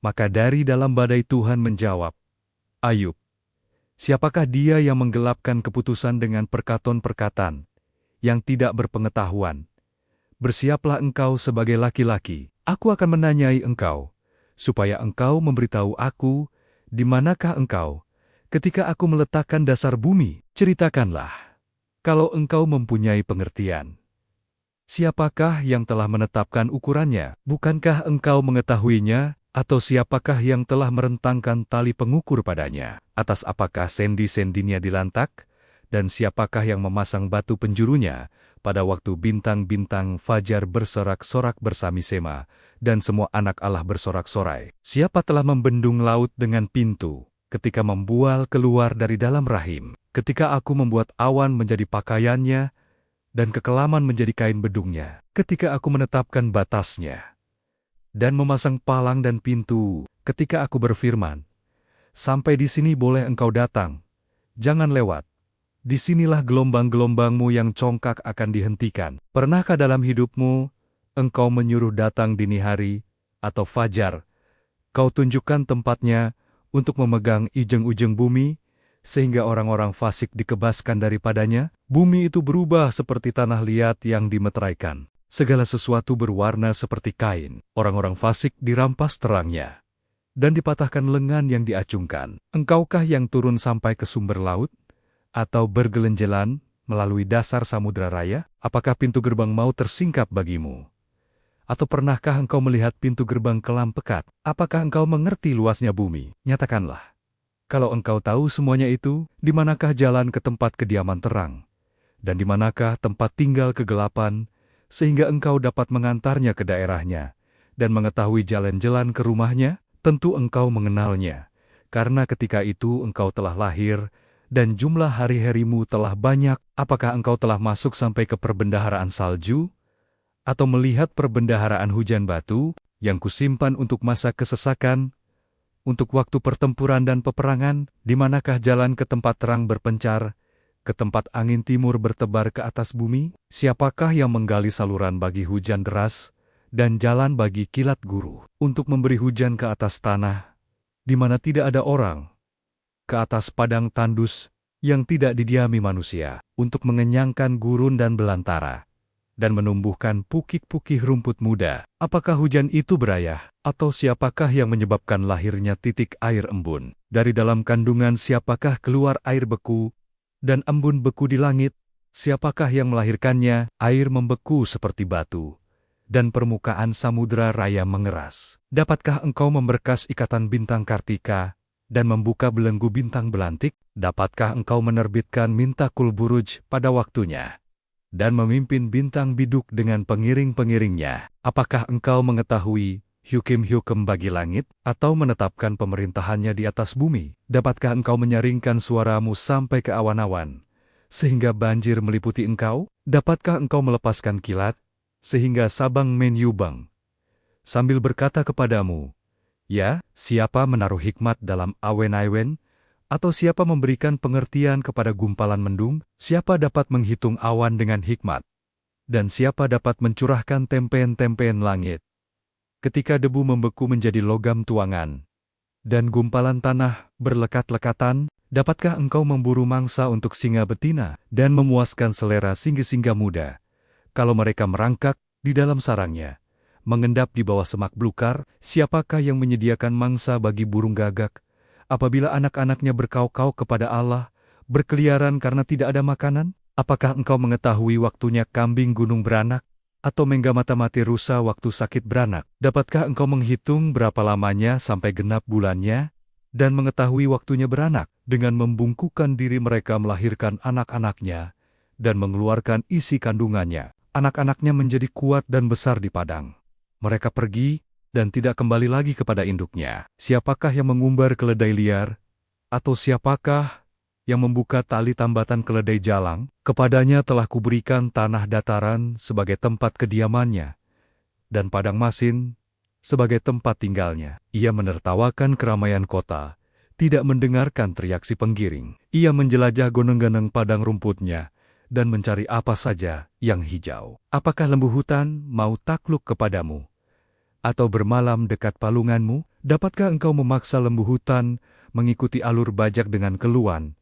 Maka dari dalam badai Tuhan menjawab, Ayub, siapakah dia yang menggelapkan keputusan dengan perkataan-perkataan yang tidak berpengetahuan? Bersiaplah engkau sebagai laki-laki, aku akan menanyai engkau, supaya engkau memberitahu aku, di manakah engkau, ketika aku meletakkan dasar bumi. Ceritakanlah, kalau engkau mempunyai pengertian. Siapakah yang telah menetapkan ukurannya? Bukankah engkau mengetahuinya? Atau siapakah yang telah merentangkan tali pengukur padanya? Atas apakah sendi-sendinya dilantak? Dan siapakah yang memasang batu penjurunya? Pada waktu bintang-bintang fajar bersorak-sorak bersami-sema, dan semua anak Allah bersorak-sorai. Siapa telah membendung laut dengan pintu, ketika membual keluar dari dalam rahim? Ketika aku membuat awan menjadi pakaiannya, dan kekelaman menjadi kain bedungnya. Ketika aku menetapkan batasnya, dan memasang palang dan pintu, ketika aku berfirman, sampai di sini boleh engkau datang, jangan lewat. Disinilah gelombang-gelombangmu yang congkak akan dihentikan. Pernahkah dalam hidupmu, engkau menyuruh datang dini hari, atau fajar, kau tunjukkan tempatnya untuk memegang ujung-ujung bumi, sehingga orang-orang fasik dikebaskan daripadanya? Bumi itu berubah seperti tanah liat yang dimeteraikan. Segala sesuatu berwarna seperti kain. Orang-orang fasik dirampas terangnya, dan dipatahkan lengan yang diacungkan. Engkaukah yang turun sampai ke sumber laut? Atau bergelenjelan melalui dasar samudera raya? Apakah pintu gerbang mau tersingkap bagimu? Atau pernahkah engkau melihat pintu gerbang kelam pekat? Apakah engkau mengerti luasnya bumi? Nyatakanlah. Kalau engkau tahu semuanya itu, di manakah jalan ke tempat kediaman terang? Dan di manakah tempat tinggal kegelapan, sehingga engkau dapat mengantarnya ke daerahnya, dan mengetahui jalan-jalan ke rumahnya? Tentu engkau mengenalnya, karena ketika itu engkau telah lahir, dan jumlah hari-harimu telah banyak. Apakah engkau telah masuk sampai ke perbendaharaan salju? Atau melihat perbendaharaan hujan batu, yang kusimpan untuk masa kesesakan, untuk waktu pertempuran dan peperangan? Di manakah jalan ke tempat terang berpencar, ke tempat angin timur bertebar ke atas bumi? Siapakah yang menggali saluran bagi hujan deras, dan jalan bagi kilat guru, untuk memberi hujan ke atas tanah, di mana tidak ada orang, ke atas padang tandus, yang tidak didiami manusia, untuk mengenyangkan gurun dan belantara, dan menumbuhkan pukik-pukik rumput muda? Apakah hujan itu berayah? Atau siapakah yang menyebabkan lahirnya titik air embun? Dari dalam kandungan siapakah keluar air beku, dan embun beku di langit? Siapakah yang melahirkannya? Air membeku seperti batu, dan permukaan samudera raya mengeras. Dapatkah engkau memberkas ikatan bintang Kartika, dan membuka belenggu bintang belantik? Dapatkah engkau menerbitkan mintakul buruj pada waktunya, dan memimpin bintang biduk dengan pengiring-pengiringnya? Apakah engkau mengetahui hukum-hukum bagi langit, atau menetapkan pemerintahannya di atas bumi? Dapatkah engkau menyaringkan suaramu sampai ke awan-awan, sehingga banjir meliputi engkau? Dapatkah engkau melepaskan kilat, sehingga sabang menyubang, sambil berkata kepadamu, ya, siapa menaruh hikmat dalam awen-awen? Atau siapa memberikan pengertian kepada gumpalan mendung? Siapa dapat menghitung awan dengan hikmat? Dan siapa dapat mencurahkan tempean-tempean langit? Ketika debu membeku menjadi logam tuangan, dan gumpalan tanah berlekat-lekatan, dapatkah engkau memburu mangsa untuk singa betina, dan memuaskan selera singa-singa muda, kalau mereka merangkak di dalam sarangnya, mengendap di bawah semak belukar? Siapakah yang menyediakan mangsa bagi burung gagak, apabila anak-anaknya berkauk-kauk kepada Allah, berkeliaran karena tidak ada makanan? Apakah engkau mengetahui waktunya kambing gunung beranak, atau mengga mata-mati rusa waktu sakit beranak? Dapatkah engkau menghitung berapa lamanya sampai genap bulannya, dan mengetahui waktunya beranak? Dengan membungkukkan diri mereka melahirkan anak-anaknya, dan mengeluarkan isi kandungannya. Anak-anaknya menjadi kuat dan besar di padang. Mereka pergi, dan tidak kembali lagi kepada induknya. Siapakah yang mengumbar keledai liar? Atau siapakah yang membuka tali tambatan keledai jalang? Kepadanya telah kuberikan tanah dataran sebagai tempat kediamannya, dan padang masin sebagai tempat tinggalnya. Ia menertawakan keramaian kota, tidak mendengarkan teriak si penggiring. Ia menjelajah goneng-goneng padang rumputnya, dan mencari apa saja yang hijau. Apakah lembu hutan mau takluk kepadamu, atau bermalam dekat palunganmu? Dapatkah engkau memaksa lembu hutan mengikuti alur bajak dengan keluhan?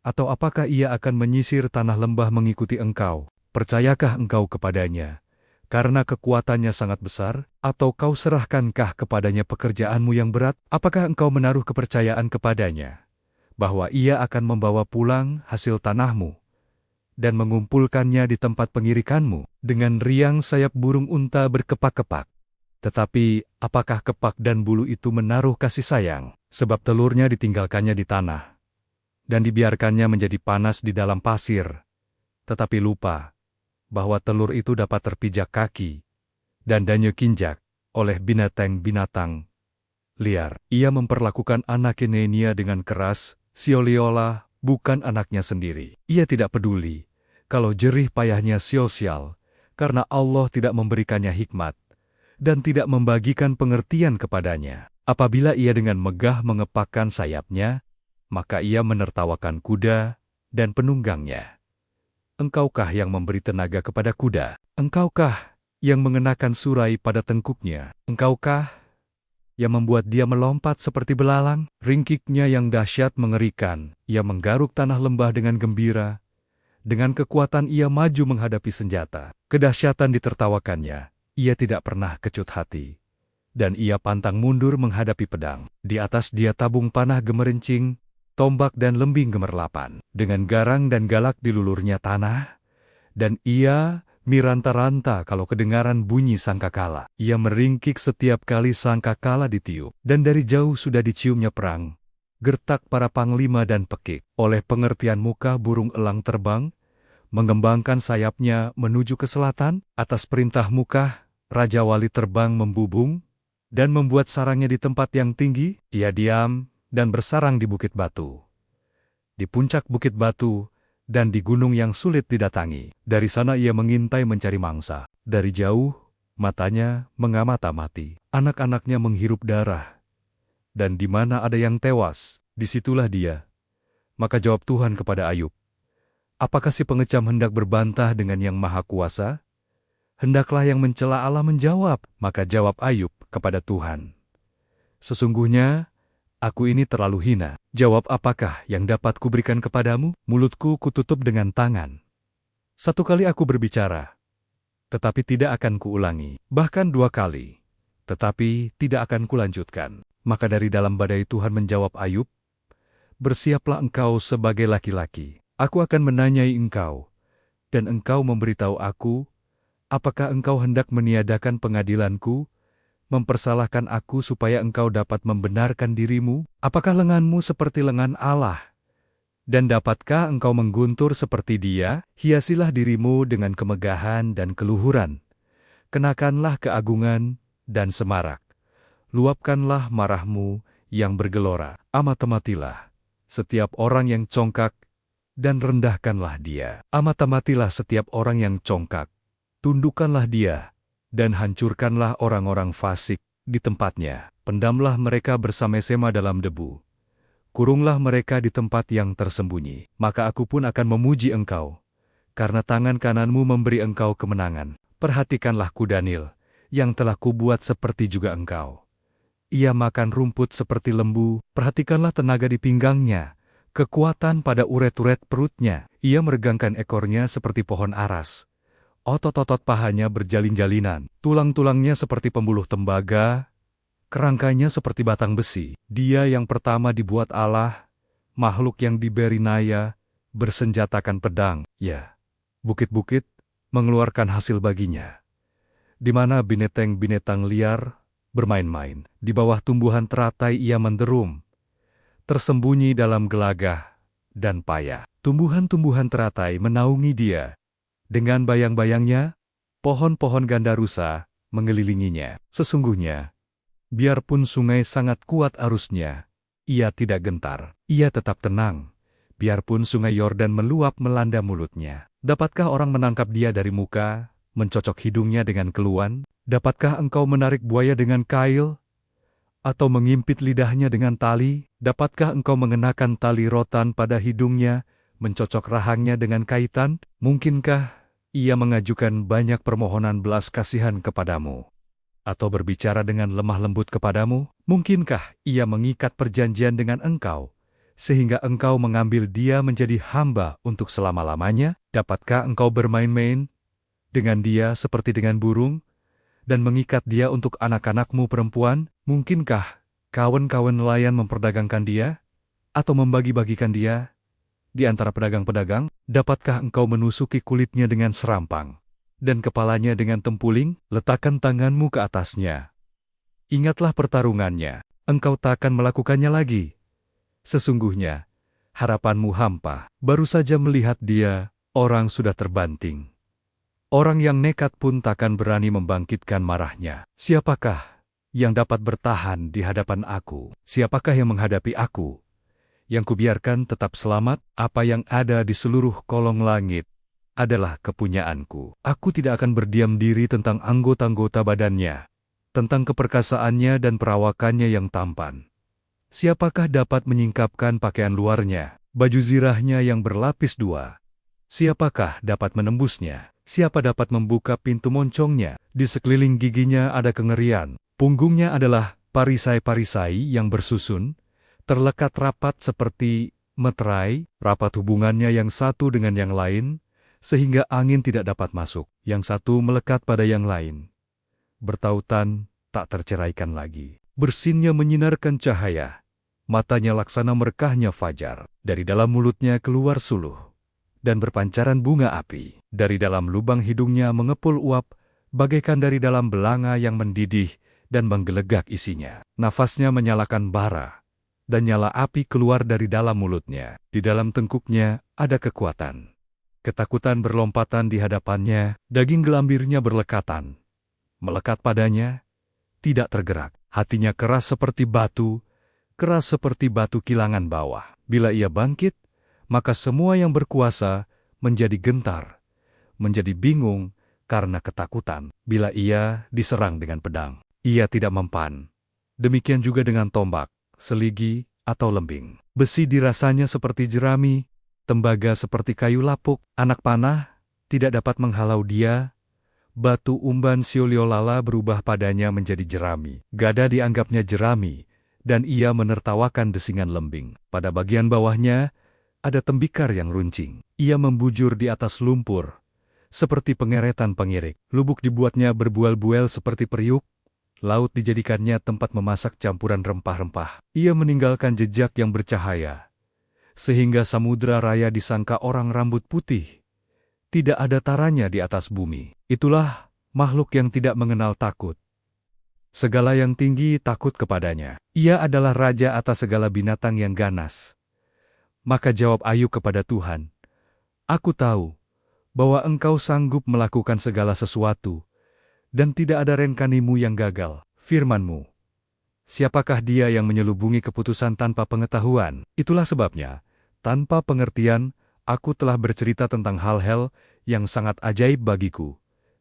Atau apakah ia akan menyisir tanah lembah mengikuti engkau? Percayakah engkau kepadanya, karena kekuatannya sangat besar? Atau kau serahkankah kepadanya pekerjaanmu yang berat? Apakah engkau menaruh kepercayaan kepadanya, bahwa ia akan membawa pulang hasil tanahmu, dan mengumpulkannya di tempat pengirikanmu? Dengan riang sayap burung unta berkepak-kepak. Tetapi, apakah kepak dan bulu itu menaruh kasih sayang? Sebab telurnya ditinggalkannya di tanah, dan dibiarkannya menjadi panas di dalam pasir, tetapi lupa bahwa telur itu dapat terpijak kaki dan kinjak oleh binatang-binatang liar. Ia memperlakukan anak Kenenia dengan keras, seolah-olah bukan anaknya sendiri. Ia tidak peduli kalau jerih payahnya sia-sia, karena Allah tidak memberikannya hikmat dan tidak membagikan pengertian kepadanya. Apabila ia dengan megah mengepakkan sayapnya, maka ia menertawakan kuda dan penunggangnya. Engkaukah yang memberi tenaga kepada kuda? Engkaukah yang mengenakan surai pada tengkuknya? Engkaukah yang membuat dia melompat seperti belalang? Ringkiknya yang dahsyat mengerikan, ia menggaruk tanah lembah dengan gembira. Dengan kekuatan ia maju menghadapi senjata. Kedahsyatan ditertawakannya, ia tidak pernah kecut hati. Dan ia pantang mundur menghadapi pedang. Di atas dia tabung panah gemerencing, tombak dan lembing gemerlapan. Dengan garang dan galak dilulurnya tanah, dan ia miranta-ranta kalau kedengaran bunyi sangkakala. Ia meringkik setiap kali sangkakala ditiup, dan dari jauh sudah diciumnya perang. Gertak para panglima dan pekik. Oleh pengertian muka burung elang terbang, mengembangkan sayapnya menuju ke selatan. Atas perintah muka, Raja Wali terbang membubung, dan membuat sarangnya di tempat yang tinggi. Ia diam dan bersarang di bukit batu, di puncak bukit batu, dan di gunung yang sulit didatangi. Dari sana ia mengintai mencari mangsa. Dari jauh, matanya mengamati. Anak-anaknya menghirup darah, dan di mana ada yang tewas, disitulah dia. Maka jawab Tuhan kepada Ayub, apakah si pengecam hendak berbantah dengan yang maha kuasa? Hendaklah yang mencela Allah menjawab. Maka jawab Ayub kepada Tuhan, sesungguhnya aku ini terlalu hina. Jawab apakah yang dapat kuberikan kepadamu? Mulutku kututup dengan tangan. Satu kali aku berbicara, tetapi tidak akan kuulangi. Bahkan 2 kali, tetapi tidak akan kulanjutkan. Maka dari dalam badai Tuhan menjawab Ayub, bersiaplah engkau sebagai laki-laki. Aku akan menanyai engkau, dan engkau memberitahu aku, apakah engkau hendak meniadakan pengadilanku, mempersalahkan aku supaya engkau dapat membenarkan dirimu? Apakah lenganmu seperti lengan Allah? Dan dapatkah engkau mengguntur seperti Dia? Hiasilah dirimu dengan kemegahan dan keluhuran. Kenakanlah keagungan dan semarak. Luapkanlah marahmu yang bergelora. Amat-amatilah setiap orang yang congkak, dan rendahkanlah dia. Amat-amatilah setiap orang yang congkak. Tundukkanlah dia, dan hancurkanlah orang-orang fasik di tempatnya. Pendamlah mereka bersama-sama dalam debu. Kurunglah mereka di tempat yang tersembunyi. Maka aku pun akan memuji engkau, karena tangan kananmu memberi engkau kemenangan. Perhatikanlah kuda Nil, yang telah kubuat seperti juga engkau. Ia makan rumput seperti lembu. Perhatikanlah tenaga di pinggangnya, kekuatan pada uret-uret perutnya. Ia meregangkan ekornya seperti pohon aras. Otot-otot pahanya berjalin-jalinan, tulang-tulangnya seperti pembuluh tembaga, kerangkanya seperti batang besi. Dia yang pertama dibuat Allah, makhluk yang diberi naya, bersenjatakan pedang. Ya, bukit-bukit mengeluarkan hasil baginya, di mana binatang-binatang liar bermain-main. Di bawah tumbuhan teratai ia menderum, tersembunyi dalam gelagah dan payah. Tumbuhan-tumbuhan teratai menaungi dia. Dengan bayang-bayangnya, pohon-pohon gandarusa mengelilinginya. Sesungguhnya, biarpun sungai sangat kuat arusnya, ia tidak gentar. Ia tetap tenang, biarpun sungai Yordan meluap melanda mulutnya. Dapatkah orang menangkap dia dari muka, mencocok hidungnya dengan keluan? Dapatkah engkau menarik buaya dengan kail, atau mengimpit lidahnya dengan tali? Dapatkah engkau mengenakan tali rotan pada hidungnya, mencocok rahangnya dengan kaitan? Mungkinkah ia mengajukan banyak permohonan belas kasihan kepadamu, atau berbicara dengan lemah lembut kepadamu? Mungkinkah ia mengikat perjanjian dengan engkau, sehingga engkau mengambil dia menjadi hamba untuk selama-lamanya? Dapatkah engkau bermain-main dengan dia seperti dengan burung, dan mengikat dia untuk anak-anakmu perempuan? Mungkinkah kawan-kawan nelayan memperdagangkan dia, atau membagi-bagikan dia di antara pedagang-pedagang? Dapatkah engkau menusuki kulitnya dengan serampang, dan kepalanya dengan tempuling? Letakkan tanganmu ke atasnya. Ingatlah pertarungannya, engkau takkan melakukannya lagi. Sesungguhnya, harapanmu hampa. Baru saja melihat dia, orang sudah terbanting. Orang yang nekat pun takkan berani membangkitkan marahnya. Siapakah yang dapat bertahan di hadapan aku? Siapakah yang menghadapi aku, yang kubiarkan tetap selamat? Apa yang ada di seluruh kolong langit adalah kepunyaanku. Aku tidak akan berdiam diri tentang anggota-anggota badannya, tentang keperkasaannya dan perawakannya yang tampan. Siapakah dapat menyingkapkan pakaian luarnya, baju zirahnya yang berlapis dua? Siapakah dapat menembusnya? Siapa dapat membuka pintu moncongnya? Di sekeliling giginya ada kengerian, punggungnya adalah parisai-parisai yang bersusun, terlekat rapat seperti meterai, rapat hubungannya yang satu dengan yang lain, sehingga angin tidak dapat masuk. Yang satu melekat pada yang lain, bertautan, tak terceraikan lagi. Bersinnya menyinarkan cahaya, matanya laksana merkahnya fajar. Dari dalam mulutnya keluar suluh, dan berpancaran bunga api. Dari dalam lubang hidungnya mengepul uap, bagaikan dari dalam belanga yang mendidih dan menggelegak isinya. Nafasnya menyalakan bara, dan nyala api keluar dari dalam mulutnya. Di dalam tengkuknya ada kekuatan. Ketakutan berlompatan di hadapannya, daging gelambirnya berlekatan. Melekat padanya, tidak tergerak. Hatinya keras seperti batu kilangan bawah. Bila ia bangkit, maka semua yang berkuasa menjadi gentar, menjadi bingung karena ketakutan. Bila ia diserang dengan pedang, ia tidak mempan. Demikian juga dengan tombak, seligi, atau lembing. Besi dirasanya seperti jerami, tembaga seperti kayu lapuk. Anak panah tidak dapat menghalau dia. Batu umban Sioliolala berubah padanya menjadi jerami. Gada dianggapnya jerami, dan ia menertawakan desingan lembing. Pada bagian bawahnya ada tembikar yang runcing. Ia membujur di atas lumpur, seperti pengeretan pengirik. Lubuk dibuatnya berbual-buel seperti periuk. Laut dijadikannya tempat memasak campuran rempah-rempah. Ia meninggalkan jejak yang bercahaya, sehingga samudra raya disangka orang rambut putih. Tidak ada taranya di atas bumi. Itulah makhluk yang tidak mengenal takut. Segala yang tinggi takut kepadanya. Ia adalah raja atas segala binatang yang ganas. Maka jawab Ayub kepada Tuhan, "Aku tahu bahwa Engkau sanggup melakukan segala sesuatu, dan tidak ada rencanamu yang gagal." Firman-Mu, siapakah dia yang menyelubungi keputusan tanpa pengetahuan? Itulah sebabnya, tanpa pengertian, aku telah bercerita tentang hal-hal yang sangat ajaib bagiku,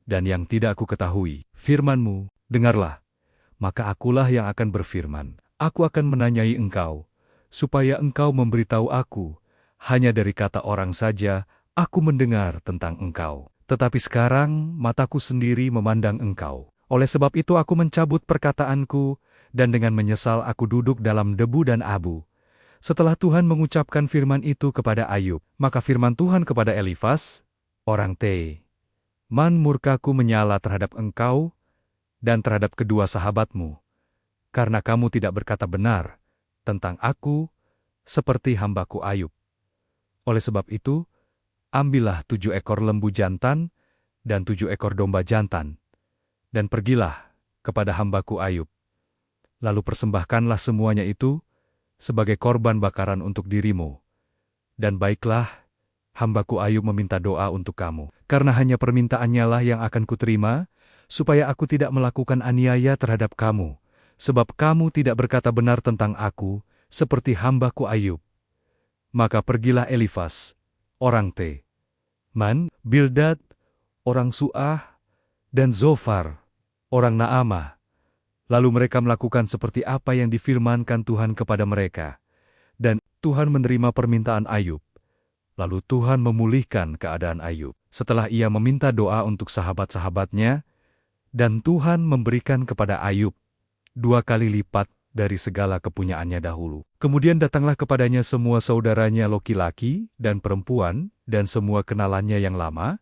dan yang tidak aku ketahui. Firman-Mu, dengarlah, maka akulah yang akan berfirman. Aku akan menanyai Engkau, supaya Engkau memberitahu aku. Hanya dari kata orang saja, aku mendengar tentang Engkau. Tetapi sekarang mataku sendiri memandang Engkau. Oleh sebab itu aku mencabut perkataanku, dan dengan menyesal aku duduk dalam debu dan abu. Setelah Tuhan mengucapkan firman itu kepada Ayub, maka firman Tuhan kepada Elifas, orang Teman, murkaku menyala terhadap engkau dan terhadap kedua sahabatmu, karena kamu tidak berkata benar tentang aku seperti hambaku Ayub. Oleh sebab itu, ambillah 7 ekor lembu jantan dan 7 ekor domba jantan, dan pergilah kepada hambaku Ayub. Lalu persembahkanlah semuanya itu sebagai korban bakaran untuk dirimu. Dan baiklah, hambaku Ayub meminta doa untuk kamu, karena hanya permintaannya lah yang akan kuterima, supaya aku tidak melakukan aniaya terhadap kamu, sebab kamu tidak berkata benar tentang aku, seperti hambaku Ayub. Maka pergilah Elifas, orang Teman, Bildad, orang Suah, dan Zofar, orang Naamah. Lalu mereka melakukan seperti apa yang difirmankan Tuhan kepada mereka. Dan Tuhan menerima permintaan Ayub. Lalu Tuhan memulihkan keadaan Ayub. Setelah ia meminta doa untuk sahabat-sahabatnya, Dan Tuhan memberikan kepada Ayub 2 kali lipat dari segala kepunyaannya dahulu. Kemudian datanglah kepadanya semua saudaranya laki-laki dan perempuan, dan semua kenalannya yang lama,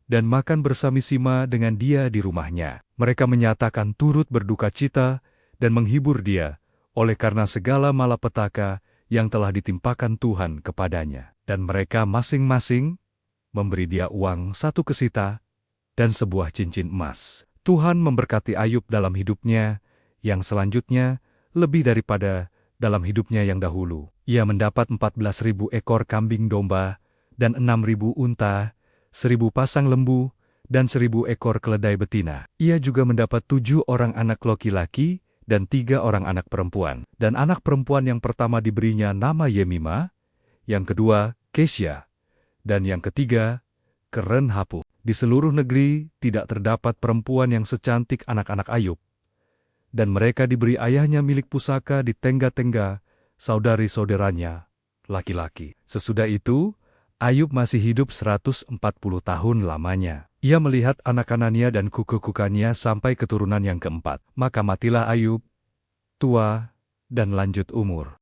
dan makan bersama-sama dengan dia di rumahnya. Mereka menyatakan turut berduka cita dan menghibur dia, oleh karena segala malapetaka yang telah ditimpakan Tuhan kepadanya. Dan mereka masing-masing memberi dia uang 1 kesita dan sebuah cincin emas. Tuhan memberkati Ayub dalam hidupnya, yang selanjutnya lebih daripada dalam hidupnya yang dahulu. Ia mendapat 14.000 ekor kambing domba, dan 6.000 unta, 1.000 pasang lembu, dan 1.000 ekor keledai betina. Ia juga mendapat 7 orang anak laki-laki dan 3 orang anak perempuan. Dan anak perempuan yang pertama diberinya nama Yemima, yang kedua Kesya, dan yang ketiga Keren-Hapuh. Di seluruh negeri tidak terdapat perempuan yang secantik anak-anak Ayub, dan mereka diberi ayahnya milik pusaka di tengga-tengga saudari-saudaranya laki-laki. Sesudah itu, Ayub masih hidup 140 tahun lamanya. Ia melihat anak-anaknya dan kuku-kukannya sampai keturunan yang keempat. Maka matilah Ayub, tua dan lanjut umur.